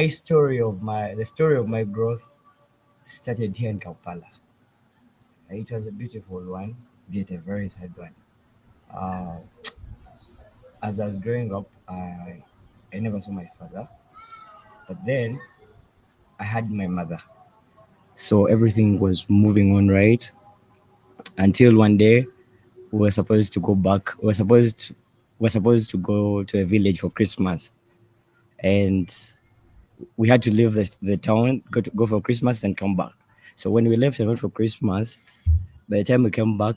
the story of my growth started here in Kampala. It was a beautiful one, yet a very sad one. Uh, as I was growing up, I never saw my father, but then I had my mother. So everything was moving on right until one day we were supposed to go back. We're supposed to go to a village for Christmas, and we had to leave the town, go for Christmas, and come back. So when we left and went for Christmas, by the time we came back,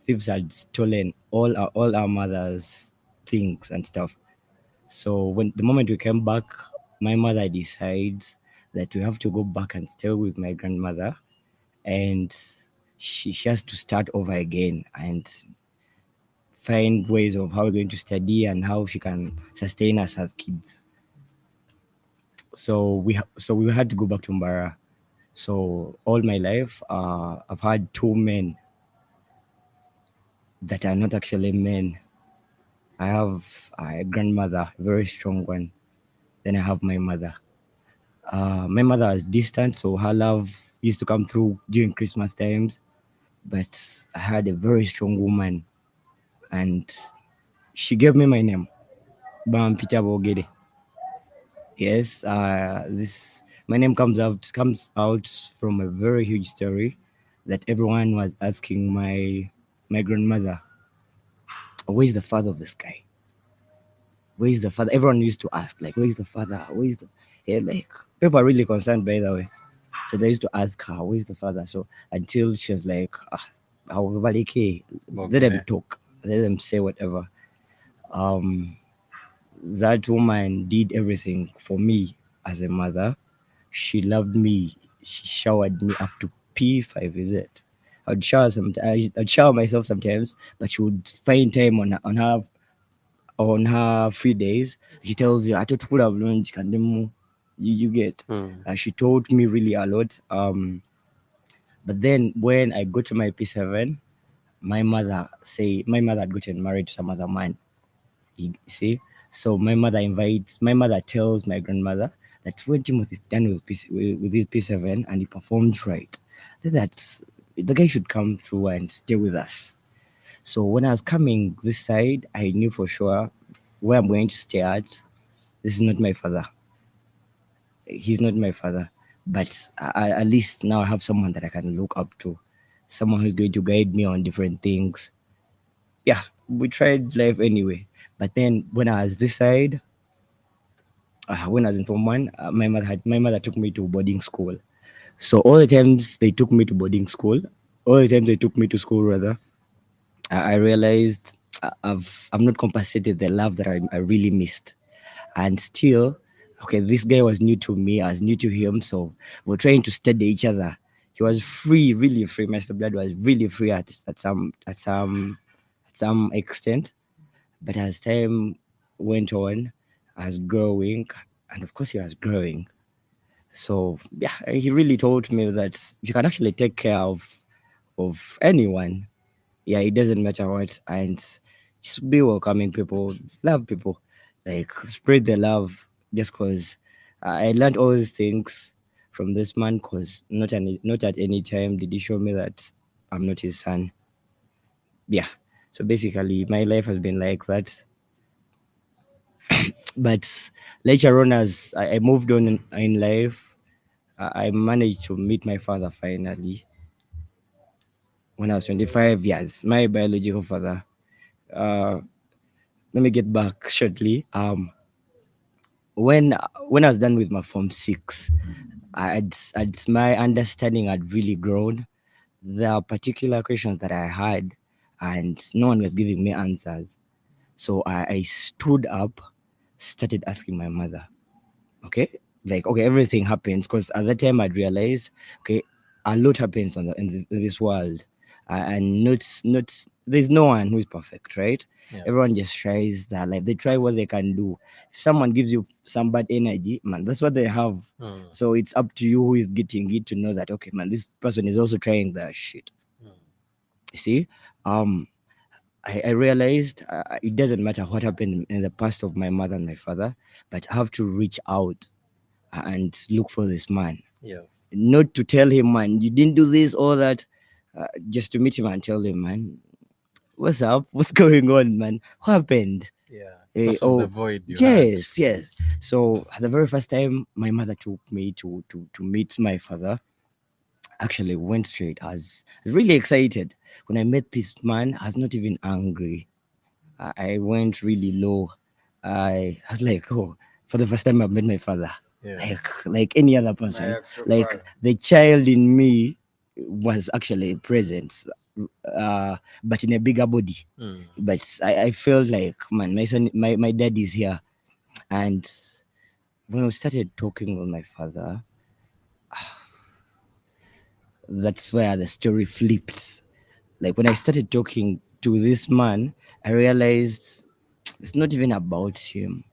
thieves had stolen all our mother's things and stuff. So when the moment we came back, my mother decides that we have to go back and stay with my grandmother, and she has to start over again and find ways of how we're going to study and how she can sustain us as kids. So we had to go back to Mbara. So all my life, I've had two men that are not actually men. I have a grandmother, a very strong one. Then I have my mother. My mother is distant, so her love used to come through during Christmas times. But I had a very strong woman, and she gave me my name, Bam Peter BOGERE. Yes, this my name comes out from a very huge story that everyone was asking my grandmother, where is the father of this guy? Where is the father? Everyone used to ask, like, where is the father? Where is the yeah, like people are really concerned by the way. So they used to ask her, where is the father? So until she was like, however, let them talk, let them say whatever. Um, that woman did everything for me as a mother. She loved me. She showered me up to P5. Is it? I'd shower myself sometimes, but she would find time on her free days. She tells you, "I told you lunch, you get." She taught me really a lot. But then when I got to my P7, my mother had gotten married to some other man. You see, so my mother tells my grandmother that when Timothy is done with his P7 and he performs right, then that's the guy should come through and stay with us. So when I was coming this side, I knew for sure where I'm going to stay at. This is not my father. He's not my father, but at least now I have someone that I can look up to, someone who's going to guide me on different things. Yeah, we tried life anyway. But then when I was this side, when I was in Form 1, my mother took me to boarding school. So all the times they took me to boarding school, all the times they took me to school rather, I realized I've not compensated the love that I really missed. And still, okay, this guy was new to me, I was new to him, so we're trying to study each other. He was free, really free. Master Blood was really free at some extent. But as time went on, I was growing, and of course he was growing. So yeah, he really told me that you can actually take care of anyone. Yeah, it doesn't matter what, and just be welcoming people, love people, like spread the love. Just cause I learned all these things from this man, cause not at any time did he show me that I'm not his son. Yeah, so basically my life has been like that. But later on, as I moved on in life, I managed to meet my father finally when I was 25 years, my biological father. Uh, Let me get back shortly. When when I was done with my Form 6, my understanding had really grown. There are particular questions that I had, and no one was giving me answers. So I stood up, started asking my mother. Okay, like okay, everything happens because at that time I'd realized okay, a lot happens in this world, and not there's no one who is perfect, right? Everyone just tries that, like they try what they can do. If someone gives you some bad energy, man, that's what they have. So it's up to you who is getting it to know that okay, man, this person is also trying that shit. You see, um I realized it doesn't matter what happened in the past of my mother and my father, but I have to reach out and look for this man. Yes. Not to tell him, man, you didn't do this or that, just to meet him and tell him, man, what's up? What's going on, man? What happened? Yeah. Because of the Oh, void you had. yes, yes. So the very first time my mother took me to meet my father, actually went straight. I was really excited. When I met this man, I was not even angry. I went really low. I was like, oh, for the first time I met my father. Yes. Like any other person. Like the child in me was actually present, but in a bigger body. Mm. But I felt like, man, my son, my dad is here. And when we started talking with my father, that's where the story flipped. Like when I started talking to this man, I realized it's not even about him.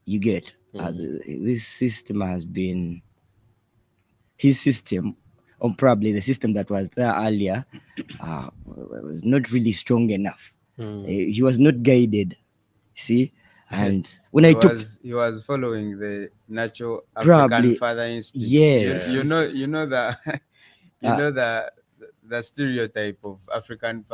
You get this system has been his system, or probably the system that was there earlier, was not really strong enough. He was not guided. See, and when I talked, He was following the natural African probably father instinct. yes, You know the you know the stereotype of African